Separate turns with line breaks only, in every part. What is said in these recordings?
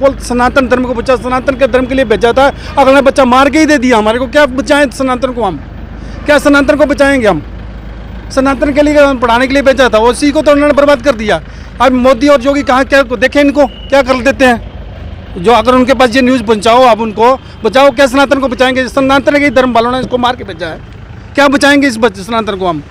बोल सनातन धर्म को बचा, सनातन के धर्म के लिए भेजा था, अगला बच्चा मार के ही दे दिया हमारे को। क्या बचाएं सनातन को हम? क्या सनातन को बचाएंगे हम? सनातन के लिए पढ़ाने के लिए भेजा था, उसी को तो उन्होंने बर्बाद कर दिया। अब मोदी और योगी कहाँ क्या देखें, इनको क्या कर देते हैं। जो अगर उनके पास ये न्यूज़ पहुँचाओ, आप उनको बचाओ। क्या सनातन को बचाएंगे? सनातन के धर्म वालों ने इसको मार के भेजा है, क्या बचाएंगे इस सनातन को हम?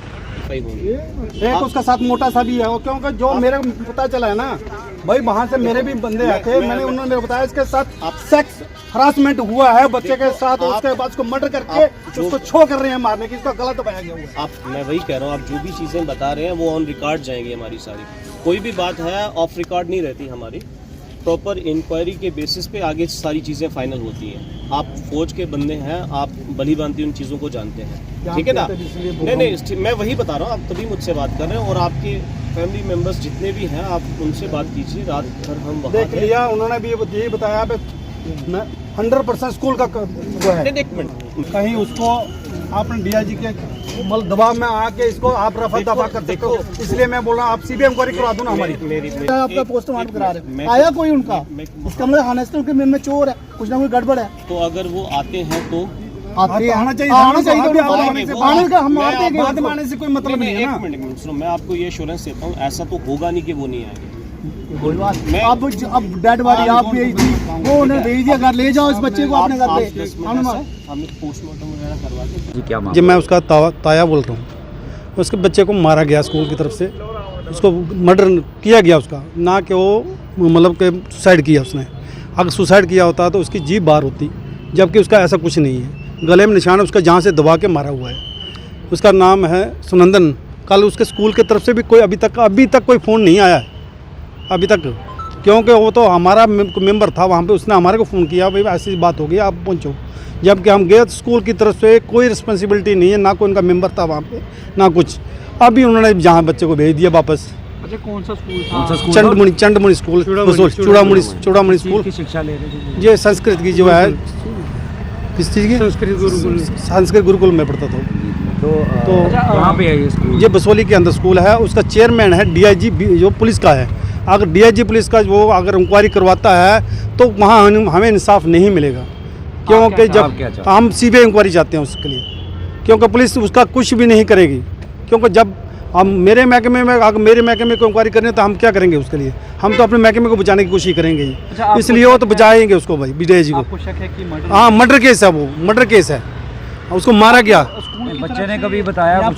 एक उसका साथ मोटा सा भी है, क्योंकि जो मेरे पता चला है ना भाई, वहाँ से मेरे भी बंदे आए थे, मैंने उन्होंने मेरे को बताया इसके साथ सेक्स हरासमेंट हुआ है बच्चे के साथ, और उसके बाद उसको मर्डर करके उसको छो कर रहे हैं मारने की, इसका गला दबाया गया हुआ।
मैं वही कह रहा हूँ, आप जो भी चीज़ें बता रहे हैं वो ऑन रिकॉर्ड जाएंगी हमारी सारी। कोई भी बात है ऑफ रिकॉर्ड नहीं रहती हमारी, प्रॉपर इंक्वायरी के बेसिस पे आगे सारी चीज़ें फाइनल होती हैं। आप फौज के बंदे हैं, आप भली भांति उन चीज़ों को जानते हैं, ठीक है ना? नहीं, मैं वही बता रहा हूँ, आप तभी मुझसे बात कर रहे हैं। और आपके फैमिली मेंबर्स जितने भी हैं, आप उनसे बात कीजिए। रात भर हम वहाँ
देख लिया, उन्होंने भी यही बताया, 100% स्कूल का वो है।
एक मिनट,
कहीं उसको आपने डीआईजी के मतलब दबाव में आके इसको आप रफा दफा कर सकते हो, इसलिए मैं बोल रहा हूँ आप सीबीआई इंक्वायरी करवा दो ना हमारी। आपका पोस्टमार्टम करा रहे आया कोई उनका, इसका मतलब हानेस्टल के में चोर है, कुछ ना कुछ गड़बड़ है।
तो अगर वो आते हैं तो
आना चाहिए, आने से कोई मतलब नहीं है ना।
एक मिनट सुनो, मैं आपको ये एश्योरेंस देता हूँ, ऐसा तो होगा नहीं कि वो नहीं आएंगे।
अब डेड बॉडी आप भेज दी, वो उन्हें भेज दिया, घर ले जाओ इस बच्चे को अपने घर पे,
हम पोस्टमार्टम वगैरह करवा दें।
जी क्या
जी मैं उसका ताया बोल रहा हूँ। उसके बच्चे को मारा गया स्कूल की तरफ से, उसको मर्डर किया गया उसका, ना कि वो मतलब कि सुसाइड किया उसने। अगर सुसाइड किया होता तो उसकी जीभ बाहर होती, जबकि उसका ऐसा कुछ नहीं है। गले में निशान है उसका, जहाँ से दबा के मारा हुआ है। उसका नाम है सुनंदन। कल उसके स्कूल की तरफ से भी कोई अभी तक कोई फ़ोन नहीं आया है अभी तक, क्योंकि वो तो हमारा मेंबर था वहाँ पे, उसने हमारे को फ़ोन किया भाई ऐसी बात हो गई आप पहुँचो। जबकि हम गए स्कूल की तरफ से कोई रिस्पॉन्सिबिलिटी नहीं है, ना कोई उनका मेंबर था वहाँ पे ना कुछ। अभी उन्होंने जहाँ बच्चे को भेज दिया वापस।
अच्छा कौन सा स्कूल था?
चंडमुनि स्कूल, चूड़ामुनि स्कूल
की शिक्षा ले रहे थे?
ये संस्कृत की जो है, किस चीज़ की? संस्कृत गुरुकुल में पढ़ता था। तो
कहाँ पे है ये स्कूल?
ये बसोली के अंदर स्कूल है। उसका चेयरमैन है डीआईजी जो पुलिस का है। अगर डीआईजी पुलिस का वो अगर इंक्वायरी करवाता है तो वहाँ हमें इंसाफ नहीं मिलेगा, क्योंकि जब हम सीबीआई इंक्वायरी चाहते हैं उसके लिए, क्योंकि पुलिस उसका कुछ भी नहीं करेगी। क्योंकि जब हम मेरे महकमे में अगर मेरे महकमे को इंक्वायरी करने तो हम क्या करेंगे उसके लिए? हम तो अपने महकमे को बचाने की कोशिश करेंगे ही, इसलिए वो तो बचाएंगे उसको भाई डीआईजी को। हाँ मर्डर केस है, वो मर्डर केस है, उसको मारा गया।
बच्चे ने कभी बताया कुछ?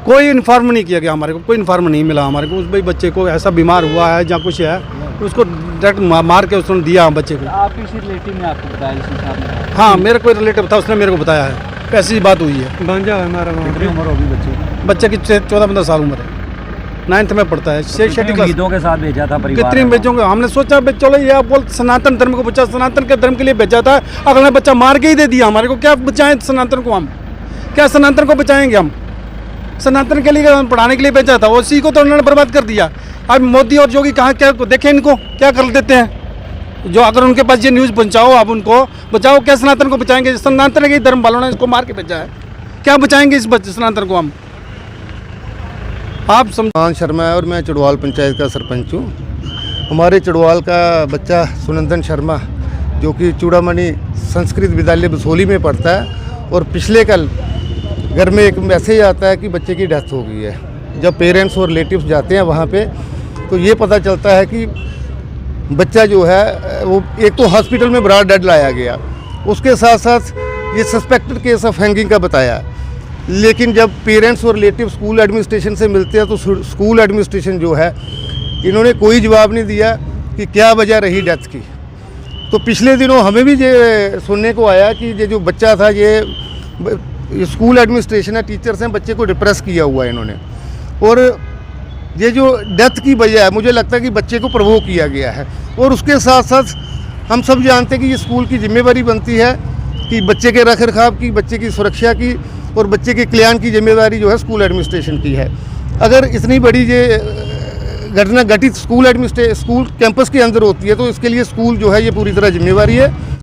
कोई इन्फॉर्म नहीं किया गया हमारे को, कोई इन्फॉर्म नहीं मिला हमारे को। उस भाई बच्चे को ऐसा बीमार हुआ है या कुछ है, उसको डायरेक्ट मार के उसने दिया बच्चे को।
आपके रिलेटिव ने आपको बताया?
हाँ मेरा कोई रिलेटिव था, उसने मेरे को बताया है, ऐसी बात हुई है।
कितनी उम्र होगी
बच्चे की 14-15 साल उम्र है, 9th में पढ़ता है।
उम्मीदों के साथ भेजा था परिवार?
कितनी भेजोगे? हमने सोचा चलो ये आप बोल सनातन धर्म को बचा, सनातन के धर्म के लिए भेजा था, अगला बच्चा मार के ही दे दिया हमारे को। क्या बचाएं सनातन को हम? क्या सनातन को बचाएंगे हम? सनातन के लिए पढ़ाने के लिए भेजा था, उसी को तो उन्होंने बर्बाद कर दिया। अब मोदी और योगी कहाँ क्या देखें, इनको क्या कर देते हैं। जो अगर उनके पास ये न्यूज़ पहुँचाओ, आप उनको बचाओ। क्या सनातन को बचाएंगे? सनातन के धर्म वालों ने इसको मार के भेजा है, क्या बचाएंगे इस सनातन को हम? आप
मान शर्मा है और मैं चुड़वाल पंचायत का सरपंच हूँ। हमारे चुड़वाल का बच्चा सुनंदन शर्मा जो कि चूड़ामणि संस्कृत विद्यालय बसोली में पढ़ता है, और पिछले कल घर में एक मैसेज आता है कि बच्चे की डेथ हो गई है। जब पेरेंट्स और रिलेटिव्स जाते हैं वहाँ पे तो ये पता चलता है कि बच्चा जो है वो एक तो हॉस्पिटल में बड़ा डेड लाया गया, उसके साथ साथ ये सस्पेक्टेड केस ऑफ हैंगिंग का बताया। लेकिन जब पेरेंट्स और रिलेटिव स्कूल एडमिनिस्ट्रेशन से मिलते हैं तो स्कूल एडमिनिस्ट्रेशन जो है इन्होंने कोई जवाब नहीं दिया कि क्या वजह रही डेथ की। तो पिछले दिनों हमें भी ये सुनने को आया कि ये जो बच्चा था ये स्कूल एडमिनिस्ट्रेशन है, टीचर्स हैं, बच्चे को डिप्रेस किया हुआ है इन्होंने। और ये जो डेथ की वजह है मुझे लगता है कि बच्चे को प्रोवोक किया गया है। और उसके साथ साथ हम सब जानते हैं कि ये स्कूल की जिम्मेवारी बनती है कि बच्चे के रख रखाव की, बच्चे की सुरक्षा की और बच्चे के कल्याण की जिम्मेदारी जो है स्कूल एडमिनिस्ट्रेशन की है। अगर इतनी बड़ी ये घटना घटित स्कूल कैंपस के अंदर होती है तो इसके लिए स्कूल जो है ये पूरी तरह जिम्मेवारी है।